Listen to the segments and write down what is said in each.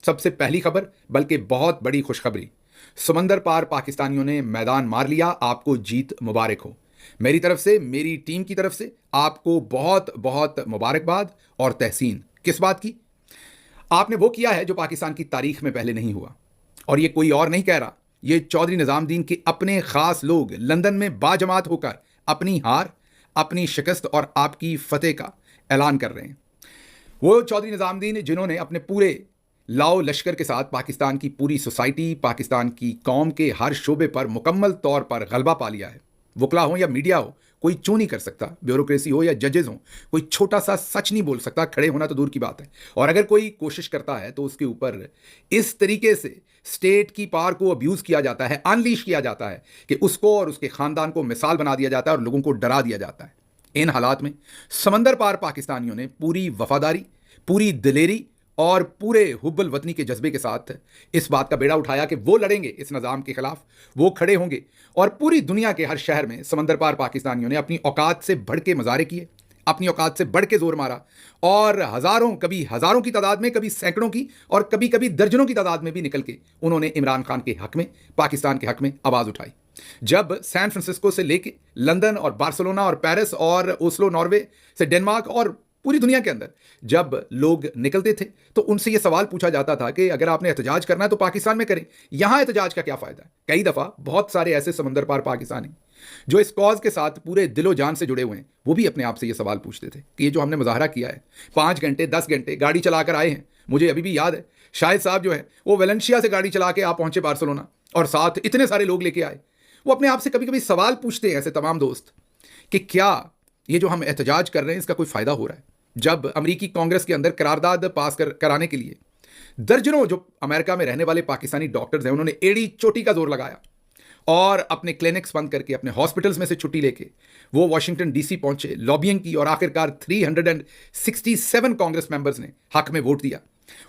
सबसे पहली खबर, बल्कि बहुत बड़ी खुशखबरी, समंदर पार पाकिस्तानियों ने मैदान मार लिया। आपको जीत मुबारक हो। मेरी तरफ से, मेरी टीम की तरफ से आपको बहुत बहुत मुबारकबाद और तहसीन। किस बात की? आपने वो किया है जो पाकिस्तान की तारीख में पहले नहीं हुआ। और ये कोई और नहीं कह रहा, ये चौधरी निजामुद्दीन के अपने खास लोग लंदन में बाजमात होकर अपनी हार, अपनी शिकस्त और आपकी फतेह का ऐलान कर रहे हैं। वो चौधरी निजामुद्दीन जिन्होंने अपने पूरे लाओ लश्कर के साथ पाकिस्तान की पूरी सोसाइटी, पाकिस्तान की कौम के हर शोबे पर मुकम्मल तौर पर गलबा पा लिया है। वकला हो या मीडिया हो, कोई चू नहीं कर सकता। ब्यूरोक्रेसी हो या जजेस हो, कोई छोटा सा सच नहीं बोल सकता। खड़े होना तो दूर की बात है, और अगर कोई कोशिश करता है तो उसके ऊपर इस तरीके से स्टेट की पावर को अब्यूज किया जाता है, अनलीश किया जाता है कि उसको और उसके खानदान को मिसाल बना दिया जाता है और लोगों को डरा दिया जाता है। इन हालात में समंदर पार पाकिस्तानियों ने पूरी वफादारी, पूरी दिलेरी और पूरे हुब्बुल वतनी के जज्बे के साथ इस बात का बेड़ा उठाया कि वो लड़ेंगे इस निज़ाम के खिलाफ, वो खड़े होंगे। और पूरी दुनिया के हर शहर में समंदर पार पाकिस्तानियों ने अपनी औकात से बढ़ के मुजाहरे किए, अपनी औकात से बढ़ के जोर मारा, और हज़ारों, कभी हज़ारों की तादाद में, कभी सैकड़ों की, और कभी कभी दर्जनों की तादाद में भी निकल के उन्होंने इमरान खान के हक में, पाकिस्तान के हक में आवाज़ उठाई। जब सैन फ्रांसिस्को से लेके लंदन और बार्सिलोना और पेरिस और ओस्लो नॉर्वे से डेनमार्क और पूरी दुनिया के अंदर जब लोग निकलते थे तो उनसे यह सवाल पूछा जाता था कि अगर आपने एहतजाज करना है तो पाकिस्तान में करें, यहां एहतजाज का क्या फायदा है। कई दफा बहुत सारे ऐसे समंदर पार पाकिस्तानी जो इस कॉज के साथ पूरे दिलो जान से जुड़े हुए हैं, वो भी अपने आप से यह सवाल पूछते थे कि ये जो हमने मुजाहरा किया है, 5 घंटे 10 घंटे गाड़ी चलाकर आए हैं। मुझे अभी भी याद है, शाहिद साहब जो है वो वेलेंशिया से गाड़ी चला के आप पहुंचे बार्सिलोना, और साथ इतने सारे लोग लेके आए। वो अपने आप से कभी कभी सवाल पूछते हैं, ऐसे तमाम दोस्त, कि क्या ये जो हम एहतजाज कर रहे हैं इसका कोई फायदा हो रहा है। जब अमेरिकी कांग्रेस के अंदर करारदाद पास कराने के लिए दर्जनों जो अमेरिका में रहने वाले पाकिस्तानी डॉक्टर्स हैं, उन्होंने एड़ी चोटी का जोर लगाया और अपने क्लिनिक्स बंद करके, अपने हॉस्पिटल्स में से छुट्टी लेके वो वॉशिंगटन डीसी पहुंचे, लॉबिंग की, और आखिरकार 367 कांग्रेस मेंबर्स ने हक में वोट दिया।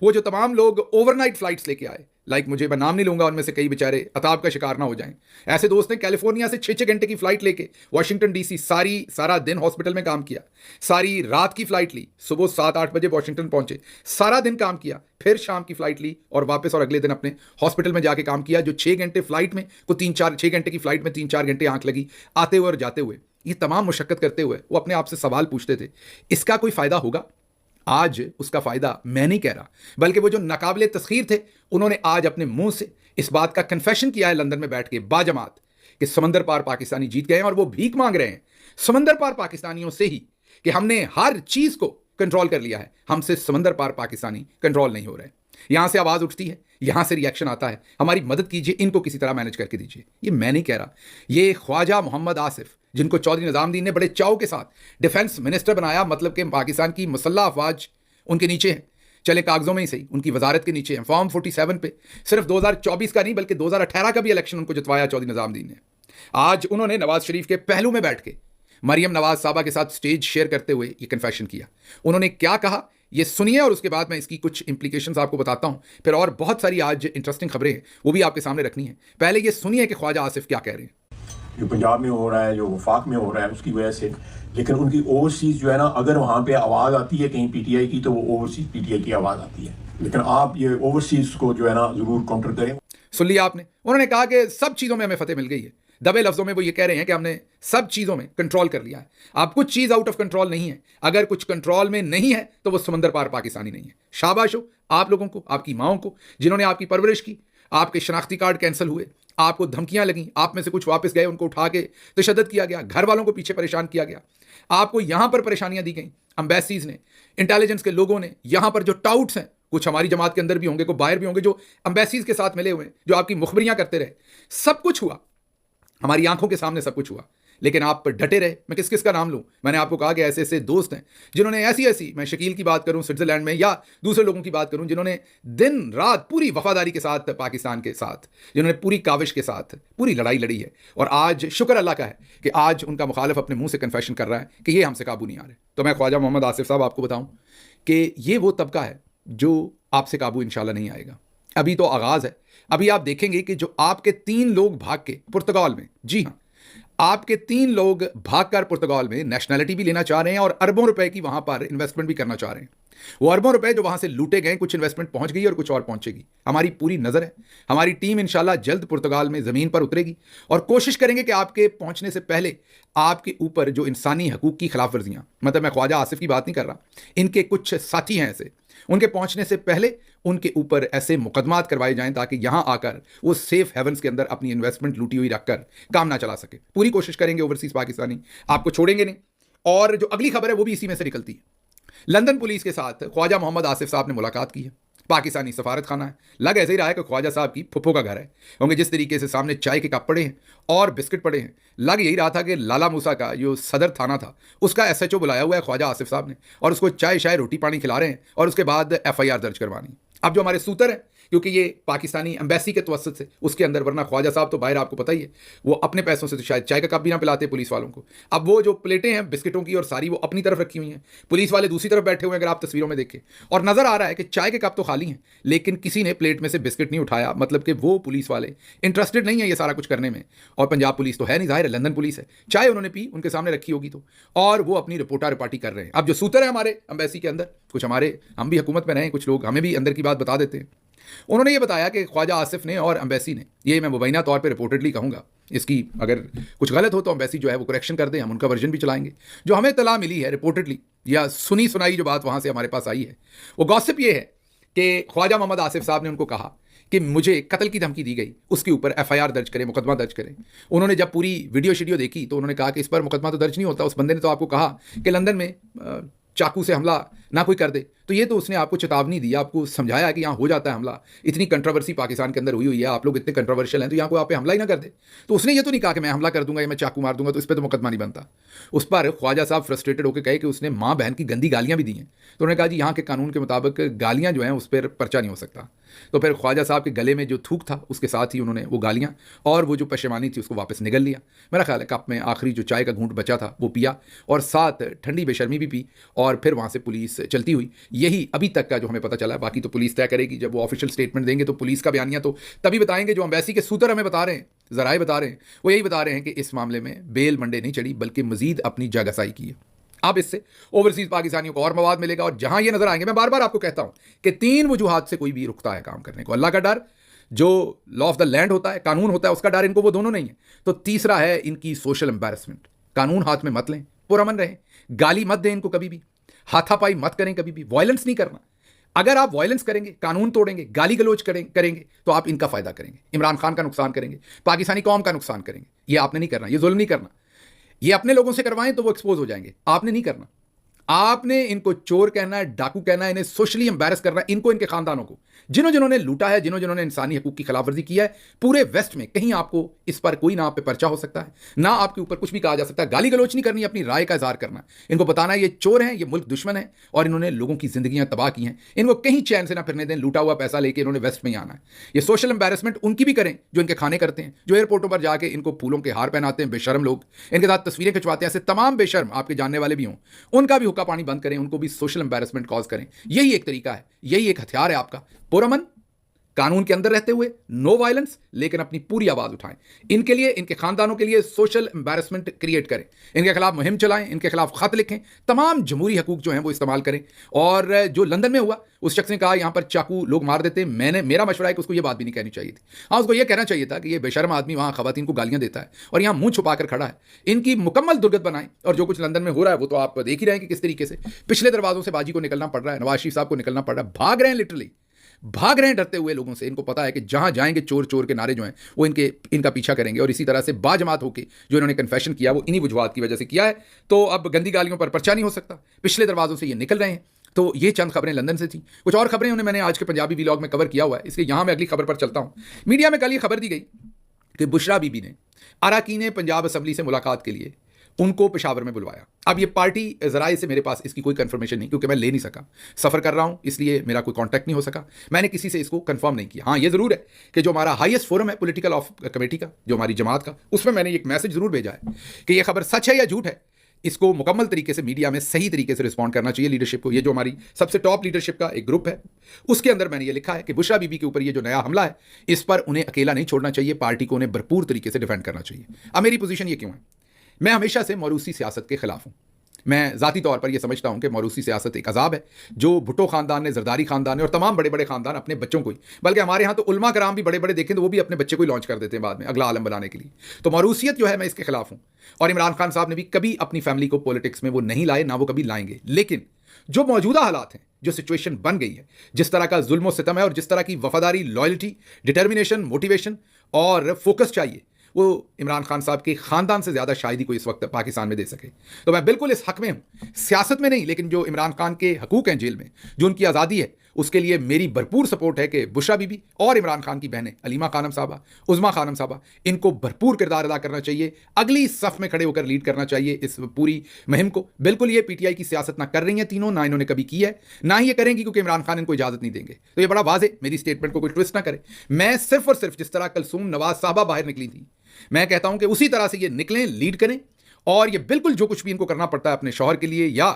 वो जो तमाम लोग ओवरनाइट फ्लाइट्स लेके आए, मुझे, मैं नाम नहीं लूंगा, उनमें से कई बेचारे अताब का शिकार ना हो जाएं। ऐसे दोस्त ने कैलिफोर्निया से 6-6 घंटे की फ्लाइट लेके वॉशिंगटन डीसी, सारा दिन हॉस्पिटल में काम किया, सारी रात की फ्लाइट ली, सुबह 7-8 बजे वॉशिंगटन पहुंचे, सारा दिन काम किया, फिर शाम की फ्लाइट ली और वापस, और अगले दिन अपने हॉस्पिटल में जाके काम किया। जो 6 घंटे फ्लाइट में, को 6 घंटे की फ्लाइट में 3-4 घंटे आंख लगी आते हुए और जाते हुए, ये तमाम मुशक्कत करते हुए वो अपने आप से सवाल पूछते थे, इसका कोई फायदा होगा? आज उसका फायदा मैं नहीं कह रहा, बल्कि वो जो नाकाबिले तस्खीर थे, उन्होंने आज अपने मुंह से इस बात का कन्फेशन किया है लंदन में बैठ के बाजमात, कि समंदर पार पाकिस्तानी जीत गए हैं, और वो भीख मांग रहे हैं समंदर पार पाकिस्तानियों से ही कि हमने हर चीज को कंट्रोल कर लिया है, हमसे समंदर पार पाकिस्तानी कंट्रोल नहीं हो रहे। यहां से आवाज उठती है, यहां से रिएक्शन आता है, हमारी मदद कीजिए, इनको किसी तरह मैनेज करके दीजिए। ये मैं नहीं कह रहा, ये ख्वाजा मोहम्मद आसिफ, जिनको चौधरी निजामुद्दीन ने बड़े चाव के साथ डिफेंस मिनिस्टर बनाया, मतलब कि पाकिस्तान की मुसल्लह अफवाज उनके नीचे हैं, चले कागजों में ही सही, उनकी वजारत के नीचे हैं। फॉर्म 47 पे सिर्फ 2024 का नहीं बल्कि 2018 का भी इलेक्शन उनको जितवाया चौधरी निजामुद्दीन ने। आज उन्होंने नवाज शरीफ के पहलू में बैठ के मरियम नवाज साहबा के साथ स्टेज शेयर करते हुए ये कन्फेशन किया। उन्होंने क्या कहा ये सुनिए, और उसके बाद मैं इसकी कुछ इंप्लीकेशंस आपको बताता हूं। फिर और बहुत सारी आज इंटरेस्टिंग खबरें हैं, वो भी आपके सामने रखनी है। पहले ये सुनिए कि ख्वाजा आसिफ क्या कह रहे हैं। जो पंजाब में हो रहा है, जो वफाक में हो रहा है, उसकी वजह से, लेकिन उनकी ओवरसीज जो है ना, अगर वहाँ पे आवाज़ आती है कहीं पीटीआई की, तो वो ओवरसीज पीटीआई की आवाज़ आती है। लेकिन आप ये ओवरसीज को जो है ना ज़रूर काउंटर करें। सुन लिया आपने, उन्होंने कहा कि सब चीज़ों में हमें फतेह मिल गई है। दबे लफ्जों में वो ये कह रहे हैं कि हमने सब चीज़ों में कंट्रोल कर लिया है। अब कुछ चीज़ आउट ऑफ कंट्रोल नहीं है, अगर कुछ कंट्रोल में नहीं है तो वो समंदर पार पाकिस्तानी नहीं है। शाबाश हो आप लोगों को, आपकी माओं को, जिन्होंने आपकी परवरिश की, आपके शनाख्ती कार्ड कैंसिल हुए, आपको धमकियां लगीं, आप में से कुछ वापस गए, उनको उठा के तशद्दुद किया गया, घर वालों को पीछे परेशान किया गया, आपको यहां पर परेशानियां दी गई, एम्बेसीज ने, इंटेलिजेंस के लोगों ने, यहां पर जो टाउट्स हैं, कुछ हमारी जमात के अंदर भी होंगे, कोई बाहर भी होंगे, जो एम्बेसीज के साथ मिले हुए हैं, जो आपकी मुखबरियां करते रहे, सब कुछ हुआ, हमारी आंखों के सामने सब कुछ हुआ, लेकिन आप डटे रहे। मैं किस किस का नाम लूं? मैंने आपको कहा कि ऐसे ऐसे दोस्त हैं जिन्होंने ऐसी, मैं शकील की बात करूं स्विट्जरलैंड में, या दूसरे लोगों की बात करूं, जिन्होंने दिन रात पूरी वफादारी के साथ पाकिस्तान के साथ, जिन्होंने पूरी काविश के साथ पूरी लड़ाई लड़ी है, और आज शुक्र अल्लाह का है कि आज उनका मुखालिफ अपने मुंह से कन्फेशन कर रहा है कि ये हमसे काबू नहीं आ रहे। तो मैं ख्वाजा मोहम्मद आसिफ साहब आपको बताऊं कि ये वो तबका है जो आपसे काबू इंशाल्लाह नहीं आएगा। अभी तो आगाज है। अभी आप देखेंगे कि जो आपके 3 लोग भाग के पुर्तगाल में, जी हां, आपके 3 लोग भागकर पुर्तगाल में नेशनैलिटी भी लेना चाह रहे हैं और अरबों रुपए की वहां पर इन्वेस्टमेंट भी करना चाह रहे हैं। वो अरबों रुपए जो वहां से लूटे गए, कुछ इन्वेस्टमेंट पहुंच गई और कुछ और पहुंचेगी। हमारी पूरी नजर है, हमारी टीम इंशाल्लाह जल्द पुर्तगाल में जमीन पर उतरेगी और कोशिश करेंगे कि आपके पहुंचने से पहले आपके ऊपर जो इंसानी हकूक की खिलाफ वर्जियां, मतलब मैं ख्वाजा आसिफ की बात नहीं कर रहा, इनके कुछ साथी हैं ऐसे, उनके पहुंचने से पहले उनके ऊपर ऐसे मुकदमात करवाए जाएं ताकि यहां आकर वो सेफ हेवंस के अंदर अपनी इन्वेस्टमेंट लूटी हुई रखकर काम ना चला सके। पूरी कोशिश करेंगे ओवरसीज पाकिस्तानी, आपको छोड़ेंगे नहीं। और जो अगली खबर है वो भी इसी में से निकलती है। लंदन पुलिस के साथ ख्वाजा मोहम्मद आसिफ साहब ने मुलाकात की है। पाकिस्तानी सफारत खाना है, लग ऐसे ही रहा है कि ख्वाजा साहब की फुफ्फो का घर है, क्योंकि जिस तरीके से सामने चाय के कप पड़े हैं और बिस्किट पड़े हैं, लग यही रहा था कि लाला मूसा का जो सदर थाना था उसका एसएचओ बुलाया हुआ है ख्वाजा आसिफ साहब ने, और उसको चाय शाय रोटी पानी खिला रहे हैं और उसके बाद एफआईआर दर्ज करवानी। अब जो हमारे सूतर हैं, क्योंकि ये पाकिस्तानी एम्बेसी के तवस्सुत से उसके अंदर, वरना ख्वाजा साहब तो बाहर आपको पता ही है, वो अपने पैसों से तो शायद चाय का कप भी ना पिलाते पुलिस वालों को। अब वो जो प्लेटें हैं बिस्किटों की और सारी वो अपनी तरफ रखी हुई हैं, पुलिस वाले दूसरी तरफ बैठे हुए हैं, अगर आप तस्वीरों में देखें, और नजर आ रहा है कि चाय के कप तो खाली हैं लेकिन किसी ने प्लेट में से बिस्किट नहीं उठाया, मतलब कि वो पुलिस वाले इंटरेस्टेड नहीं है ये सारा कुछ करने में। और पंजाब पुलिस तो है नहीं, जाहिर है लंदन पुलिस है, चाय उन्होंने पी, उनके सामने रखी होगी तो, और वो अपनी रिपोर्टा रिपार्टी कर रहे हैं। अब जो सूतर है हमारे एम्बेसी के अंदर, कुछ हमारे, हम भी हुकूमत में रहे, कुछ लोग हमें भी अंदर की बात बता देते हैं, उन्होंने ये बताया कि ख्वाजा आसिफ ने और एम्बेसी ने, ये मैं मुबैना तौर पे रिपोर्टेडली कहूँगा, इसकी अगर कुछ गलत हो तो एम्बेसी जो है वो करेक्शन कर दे, हम उनका वर्जन भी चलाएंगे। जो हमें तला मिली है रिपोर्टेडली या सुनी सुनाई जो बात वहाँ से हमारे पास आई है, वो गॉसिप ये है कि ख्वाजा मोहम्मद आसिफ साहब ने उनको कहा कि मुझे कत्ल की धमकी दी गई, उसके ऊपर एफआईआर दर्ज करें, मुकदमा दर्ज करें। उन्होंने जब पूरी वीडियो शीडियो देखी तो उन्होंने कहा कि इस पर मुकदमा तो दर्ज नहीं होता, उस बंदे ने तो आपको कहा कि लंदन में चाकू से हमला ना कोई कर दे, तो ये तो उसने आपको चेतावनी दी, आपको समझाया कि यहाँ हो जाता है हमला, इतनी कंट्रोवर्सी पाकिस्तान के अंदर हुई है, आप लोग इतने कंट्रोवर्शियल हैं, तो यहाँ कोई आप पे हमला ही ना कर दे। तो उसने ये तो नहीं कहा कि मैं हमला कर दूंगा या मैं चाकू मार दूंगा तो इस पर तो मुकदमा नहीं बनता। उस पर ख्वाजा साहब फ्रस्ट्रेटेड होकर कहे कि उसने माँ बहन की गंदी गालियाँ भी दी हैं। तो उन्होंने कहा जी यहाँ के कानून के मुताबिक गालियाँ जो हैं उस पर पर्चा नहीं हो सकता। तो फिर ख्वाजा साहब के गले में जो थूक था उसके साथ ही उन्होंने वो गालियाँ और वो जो पशेमानी थी उसको वापस निगल लिया। मेरा ख्याल है कप में आखिरी जो चाय का घूंट बचा था वो पिया और साथ ठंडी बेशर्मी भी पी, और फिर वहाँ से पुलिस चलती हुई। यही अभी तक का जो हमें पता चला है, बाकी तो पुलिस तय करेगी, जब वो ऑफिशियल स्टेटमेंट देंगे तो पुलिस का बयानिया तो तभी बताएंगे। जो एम्बेसी के सूत्र हमें बता रहे हैं, जराए बता रहे हैं, वो यही बता रहे हैं कि इस मामले में बेल मंडे नहीं चढ़ी बल्कि मजीद अपनी जागसाई की है। अब इससे ओवरसीज पाकिस्तानियों को और मवाद मिलेगा, और जहां ये नजर आएंगे, मैं बार बार आपको कहता हूं कि 3 वजूहात से कोई भी रुकता है काम करने को। अल्लाह का डर, जो लॉ ऑफ द लैंड होता है, कानून होता है, उसका डर इनको वो दोनों नहीं है। तो तीसरा है इनकी सोशल एम्बैरसमेंट। कानून हाथ में मत लें, पुरअमन रहें, गाली मत दें इनको कभी भी, हाथापाई मत करें कभी भी, वायलेंस नहीं करना। अगर आप वायलेंस करेंगे, कानून तोड़ेंगे, गाली गलोच करेंगे तो आप इनका फायदा करेंगे, इमरान खान का नुकसान करेंगे, पाकिस्तानी कौम का नुकसान करेंगे। ये आपने नहीं करना, ये जुल्म नहीं करना। ये अपने लोगों से करवाएं तो वो एक्सपोज हो जाएंगे, आपने नहीं करना। आपने इनको चोर कहना है, डाकू कहना है, इन्हें सोशली एम्बैरस करना है, इनको, इनके खानदानों को, जिन्होंने लूटा है, जिन्होंने इंसानी हकूक की खिलाफवर्जी की है पूरे वेस्ट में। कहीं आपको इस पर कोई ना आप पे पर्चा हो सकता है, ना आपके ऊपर कुछ भी कहा जा सकता है। गाली गलोच नहीं करनी, अपनी राय का इजहार करना है। इनको बताना है ये चोर हैं, ये मुल्क दुश्मन है और इन्होंने लोगों की जिंदगियां तबाह की हैं। इनको कहीं चैन से ना फिरने दें, लूटा हुआ पैसा लेके इन्होंने वेस्ट में ही आना है। ये सोशल एम्बैरसमेंट उनकी भी करें जो इनके खाने करते हैं, जो एयरपोर्टों पर जाके इनको फूलों के हार पहनाते हैं, बेशर्म लोग, इनके साथ तस्वीरें खिंचवाते हैं, ऐसे तमाम बेशर्म आपके जानने वाले भी हों, उनका भी हुक्का पानी बंद करें, उनको भी सोशल एम्बैरसमेंट कॉज करें। यही एक तरीका है, यही एक हथियार है आपका। पुरअमन, कानून के अंदर रहते हुए, नो वायलेंस, लेकिन अपनी पूरी आवाज उठाएं। इनके लिए, इनके खानदानों के लिए सोशल एम्बैरसमेंट क्रिएट करें, इनके खिलाफ मुहिम चलाएं, इनके खिलाफ खत लिखें, तमाम जमहूरी हकूक जो हैं वो इस्तेमाल करें। और जो लंदन में हुआ, उस शख्स ने कहा यहां पर चाकू लोग मार देते हैं, मेरा मशवरा है कि उसको ये बात भी नहीं कहनी चाहिए थी। हाँ, उसको ये कहना चाहिए था कि ये बेशर्म आदमी वहां खवातीन को गालियां देता है और यहां मुंह छुपाकर खड़ा है। इनकी मुकम्मल दुर्गत बनाएं। और जो कुछ लंदन में हो रहा है वो तो आप देख ही रहे हैं कि किस तरीके से पिछले दरवाजों से बाजी को निकलना पड़ रहा है, नवाज शरीफ साहब को निकलना पड़ रहा है, भाग रहे हैं, लिटरली भाग रहे हैं डरते हुए लोगों से। इनको पता है कि जहां जाएंगे चोर चोर के नारे जो हैं वो इनका पीछा करेंगे। और इसी तरह से बाजमात होकर जो इन्होंने कन्फेशन किया वो इन्हीं वजूहात की वजह से किया है। तो अब गंदी गालियों पर पर्चा नहीं हो सकता, पिछले दरवाजों से ये निकल रहे हैं। तो ये चंद खबरें लंदन से थी। कुछ और खबरें उन्हें मैंने आज के पंजाबी व्लॉग में कवर किया हुआ है, इसलिए यहां मैं अगली खबर पर चलता हूं। मीडिया में कल ये खबर दी गई कि बुशरा बीबी ने अराकीन पंजाब असम्बली से मुलाकात के लिए उनको पेशावर में बुलवाया। अब ये पार्टी जराए से मेरे पास इसकी कोई कंफर्मेशन नहीं, क्योंकि मैं ले नहीं सका, सफ़र कर रहा हूं, इसलिए मेरा कोई कांटेक्ट नहीं हो सका, मैंने किसी से इसको कंफर्म नहीं किया। हाँ, ये ज़रूर है कि जो हमारा हाईएस्ट फोरम है पॉलिटिकल ऑफ कमेटी का, जो हमारी जमात का, उसमें मैंने एक मैसेज ज़रूर भेजा है कि ये खबर सच है या झूठ है। इसको मुकम्मल तरीके से मीडिया में सही तरीके से रिस्पॉन्ड करना चाहिए लीडरशिप को। ये जो हमारी सबसे टॉप लीडरशिप का एक ग्रुप है, उसके अंदर मैंने ये लिखा है कि बुशरा बीबी के ऊपर ये जो नया हमला है, इस पर उन्हें अकेला नहीं छोड़ना चाहिए, पार्टी को उन्हें भरपूर तरीके से डिफेंड करना चाहिए। अब मेरी पोजीशन ये क्यों है? मैं हमेशा से मौरूसी सियासत के खिलाफ हूं। मैं ज़ाती तौर पर यह समझता हूं कि मौरूसी सियासत एक अजाब है जो भुट्टो खानदान ने, जरदारी खानदान ने और तमाम बड़े बड़े खानदान अपने बच्चों को ही, बल्कि हमारे यहाँ तो उलमा कराम भी बड़े बड़े देखें तो वो भी अपने बच्चे को ही लॉन्च कर देते हैं बाद में अगला आलम बनाने के लिए। तो मौरूसियत जो है, मैं इसके खिलाफ हूं। और इमरान खान साहब ने भी कभी अपनी फैमिली को पॉलिटिक्स में वो नहीं लाए, ना वो कभी लाएंगे। लेकिन जो मौजूदा हालात हैं, जो सिचुएशन बन गई है, जिस तरह का जुल्म सितम है और जिस तरह की वफादारी, लॉयल्टी, डिटर्मिनेशन, मोटिवेशन और फोकस चाहिए, वो इमरान खान साहब के खानदान से ज्यादा शायद ही कोई इस वक्त पाकिस्तान में दे सके। तो मैं बिल्कुल इस हक में हूं, सियासत में नहीं, लेकिन जो इमरान खान के हकूक हैं जेल में, जो उनकी आज़ादी है, उसके लिए मेरी भरपूर सपोर्ट है कि बुशरा बीबी और इमरान खान की बहनें अलीमा खानम साहबा, उज़मा खानम साहबा, इनको भरपूर किरदार अदा करना चाहिए, अगली सफ में खड़े होकर लीड करना चाहिए इस पूरी मुहिम को। बिल्कुल ये पीटीआई की सियासत ना कर रही हैं तीनों, ना इन्होंने कभी की है, ना ही ये करेंगी, क्योंकि इमरान खान इनको इजाजत नहीं देंगे। तो ये बड़ा वाज़ेह, मेरी स्टेटमेंट को कोई ट्विस्ट ना करे। मैं सिर्फ और सिर्फ जिस तरह कलसूम नवाज साहबा बाहर निकली थी, मैं कहता हूं कि उसी तरह से ये निकलें, लीड करें, और ये बिल्कुल जो कुछ भी इनको करना पड़ता है अपने शौहर के लिए या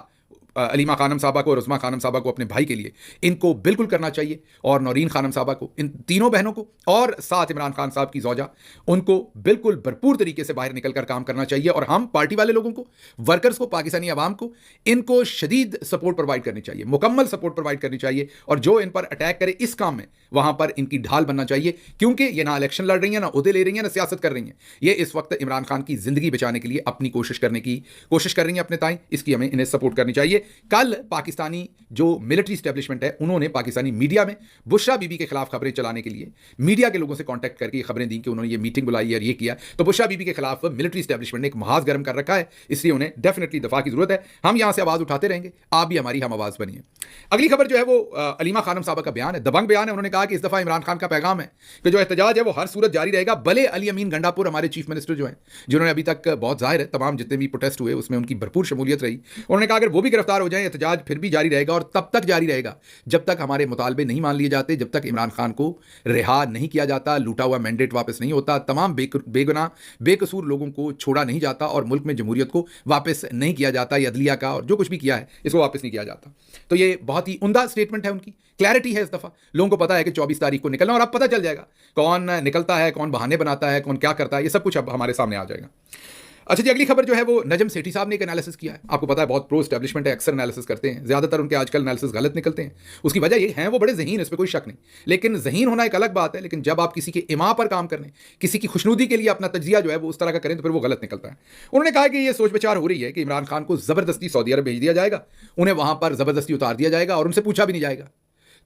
अलीमा खानम साहबा को और उज़मा खानम साहबा को अपने भाई के लिए, इनको बिल्कुल करना चाहिए। और नौरीन खानम साहबा को, इन तीनों बहनों को, और साथ इमरान खान साहब की जौजा, उनको बिल्कुल भरपूर तरीके से बाहर निकलकर काम करना चाहिए। और हम पार्टी वाले लोगों को, वर्कर्स को, पाकिस्तानी अवाम को, इनको शदीद सपोर्ट प्रोवाइड करनी चाहिए, मुकम्मल सपोर्ट प्रोवाइड करनी चाहिए। और जो इन पर अटैक करे इस काम में, वहां पर इनकी ढाल बनना चाहिए, क्योंकि ये ना इलेक्शन लड़ रही हैं, ना उहदे ले रही हैं, ना सियासत कर रही हैं। ये इस वक्त इमरान खान की जिंदगी बचाने के लिए अपनी कोशिश कर रही हैं अपने ताई, इसकी हमें इन्हें सपोर्ट करनी चाहिए। कल पाकिस्तानी जो मिलिट्री स्टैब्लिशमेंट है, उन्होंने पाकिस्तानी मीडिया में बुशरा बीबी के खिलाफ खबरें चलाने के लिए मीडिया के लोगों से कांटेक्ट करके खबरें दी कि उन्होंने ये मीटिंग बुलाई और ये किया। तो बुशरा बीबी के खिलाफ मिलिट्री स्टैब्लिशमेंट ने एक महाज गर्म कर रखा है, इसलिए उन्हें डेफिनेटली दफा की जरूरत है। हम यहां से आवाज उठाते रहेंगे, आप भी हमारी हम आवाज बनिए। अगली खबर जो है वो अलीमा खानम साहबा का बयान है, दबंग बयान है। उन्होंने कहा कि इस दफा इमरान खान का पैगाम है कि जो एहतजाज है वो हर सूरत जारी रहेगा, भले अली अमीन गंडापुर हमारे चीफ मिनिस्टर जो हैं, जिन्होंने अभी तक बहुत जाहिर है तमाम जितने भी प्रोटेस्ट हुए उसमें उनकी भरपूर शमूलियत रही, उन्होंने कहा अगर वो भी गिरफ्तार हो जाए, एहतजाज फिर भी जारी रहेगा, और तब तक जारी रहेगा जब तक हमारे मुतालबे नहीं मान लिए जाते, जब तक इमरान खान को रिहा नहीं किया जाता, लूटा हुआ मैंडेट वापस नहीं होता, तमाम बेगुनाह बेकसूर लोगों को छोड़ा नहीं जाता, और मुल्क में जमहूरियत को वापस नहीं किया जाता, या अदलिया का और जो कुछ भी किया है इसको वापस नहीं किया जाता। तो ये बहुत ही उम्दा स्टेटमेंट है उनकी, क्लैरिटी है इस दफा। लोगों को पता है कि 24 तारीख को निकलना, और अब पता चल जाएगा कौन निकलता है, कौन बहाने बनाता है, कौन क्या करता है, ये सब कुछ अब हमारे सामने आ जाएगा। अच्छा जी, अगली खबर जो है वो नजम सेठी साहब ने एक एनालिसिस किया है। आपको पता है बहुत प्रो एस्टैब्लिशमेंट है, अक्सर एनालिसिस करते हैं, ज्यादातर उनके आजकल एनालिसिस गलत निकलते हैं। उसकी वजह ये है वो बड़े ज़हीन, इस पर कोई शक नहीं, लेकिन ज़हीन होना एक अलग बात है। लेकिन जब आप किसी के इमा पर काम करने, किसी की खुशनुदी के लिए अपना तजिया जो है वो उस तरह का करें तो फिर वो गलत निकलता है। उन्होंने कहा कि ये सोच विचार हो रही है कि इमरान खान को ज़बरदस्ती सऊदी अरब भेज दिया जाएगा, उन्हें वहां पर ज़बरदस्ती उतार दिया जाएगा और उनसे पूछा भी नहीं जाएगा।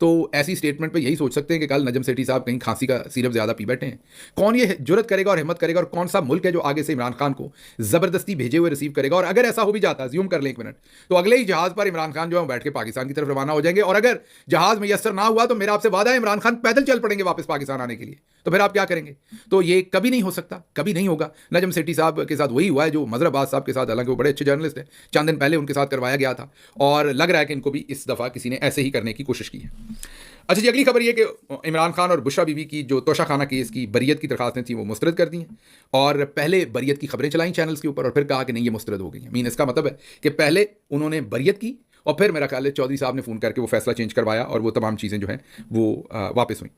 तो ऐसी स्टेटमेंट पे यही सोच सकते हैं कि कल नजम सेठी साहब कहीं खांसी का सिरप ज़्यादा पी बैठे हैं। कौन ये जुर्रत करेगा और हिम्मत करेगा, और कौन सा मुल्क है जो आगे से इमरान खान को ज़बरदस्ती भेजे हुए रिसीव करेगा? और अगर ऐसा हो भी जाता है, ज़्यूम कर लें एक मिनट, तो अगले ही जहाज़ पर इमरान खान जो है बैठ के पाकिस्तान की तरफ रवाना हो जाएंगे, और अगर जहाज़ मैसर ना हुआ तो मेरा आपसे वादा है इमरान खान पैदल चल पड़ेंगे वापस पाकिस्तान आने के लिए। तो फिर आप क्या करेंगे? तो ये कभी नहीं हो सकता, कभी नहीं होगा। नजम सेठी साहब के साथ वही हुआ है जो मजहर अब्बास साहब के साथ, हालांकि वो बड़े अच्छे जर्नलिस्ट हैं, चंद दिन पहले उनके साथ करवाया गया था, और लग रहा है कि इनको भी इस दफ़ा किसी ने ऐसे ही करने की कोशिश की है। अच्छा जी, अगली खबर ये कि इमरान खान और बुशरा बीबी की जो तोशाखाना केस की बरियत की दरखास्तें थी वो मुस्तरद कर दी हैं, और पहले बरियत की खबरें चलाई चैनल्स के ऊपर, और फिर कहा कि नहीं ये मुस्तरद हो गई हैं। मीन इसका मतलब है कि पहले उन्होंने बरियत की, और फिर मेरा ख्याल है चौधरी साहब ने फ़ोन करके वो फैसला चेंज करवाया, और वो तमाम चीज़ें जो हैं वो वापस हुई।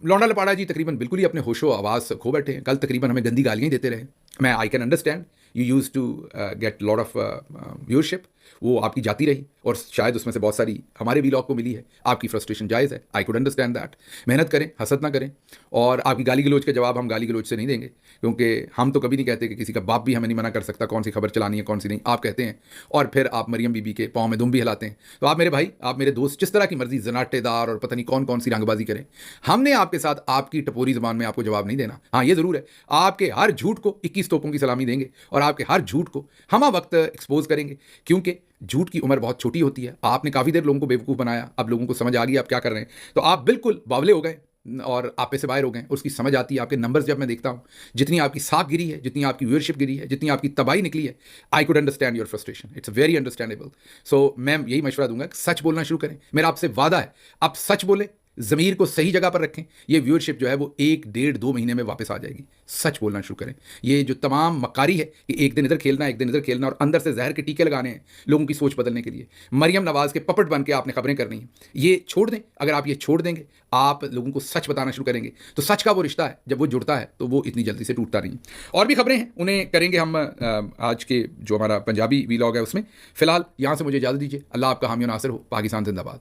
लौंडा लपाड़ा जी तकरीबन बिल्कुल ही अपने होशो आवाज़ खो बैठे हैं। कल तकरीबन हमें गंदी गालियाँ देते रहे। मैं I can understand, you use to get lot of viewership, वो आपकी जाती रही, और शायद उसमें से बहुत सारी हमारे व्लॉग को मिली है। आपकी फ्रस्ट्रेशन जायज़ है, आई कुड अंडरस्टैंड दैट। मेहनत करें, हसद ना करें, और आपकी गाली गलोच के जवाब हम गाली गलोच से नहीं देंगे, क्योंकि हम तो कभी नहीं कहते कि किसी का बाप भी हमें नहीं मना कर सकता कौन सी खबर चलानी है कौन सी नहीं। आप कहते हैं, और फिर आप मरियम बीबी के पाँव में दुम भी हिलाते हैं। तो आप मेरे भाई, आप मेरे दोस्त, जिस तरह की मर्जी जनाटेदार और पता नहीं कौन कौन सी रंगबाजी करें, हमने आपके साथ आपकी टपोरी ज़बान में आपको जवाब नहीं देना। हाँ, ये ज़रूर है, आपके हर झूठ को 21 तोपों की सलामी देंगे, और आपके हर झूठ को हम वक्त एक्सपोज करेंगे, क्योंकि झूठ की उम्र बहुत छोटी होती है। आपने काफ़ी देर लोगों को बेवकूफ़ बनाया, अब लोगों को समझ आ गई आप क्या कर रहे हैं, तो आप बिल्कुल बावले हो गए और आप पे से बाहर हो गए। उसकी समझ आती है, आपके नंबर्स जब मैं देखता हूँ, जितनी आपकी साख गिरी है, जितनी आपकी व्यूअरशिप गिरी है, जितनी आपकी तबाही निकली है, I could understand your frustration, it's very understandable. So मैं यही मशवरा दूंगा कि सच बोलना शुरू करें। मेरा आपसे वादा है, आप सच बोलें, ज़मीर को सही जगह पर रखें, ये व्यूअरशिप जो है वो 1, 1.5, 2 महीने में वापस आ जाएगी। सच बोलना शुरू करें। ये जो तमाम मक्कारी है कि एक दिन इधर खेलना, एक दिन इधर खेलना और अंदर से जहर के टीके लगाने हैं लोगों की सोच बदलने के लिए, मरियम नवाज़ के पपट बन के आपने खबरें करनी है, ये छोड़ दें। अगर आप ये छोड़ देंगे, आप लोगों को सच बताना शुरू करेंगे, तो सच का वो रिश्ता है, जब वो जुड़ता है तो वो इतनी जल्दी से टूटता नहीं। और भी खबरें हैं, उन्हें करेंगे हम आज के जो हमारा पंजाबी वीलॉग है उसमें। फिलहाल यहाँ से मुझे इजाज़त दीजिए। अल्लाह आपका हामी और नासिर हो। पाकिस्तान जिंदाबाद।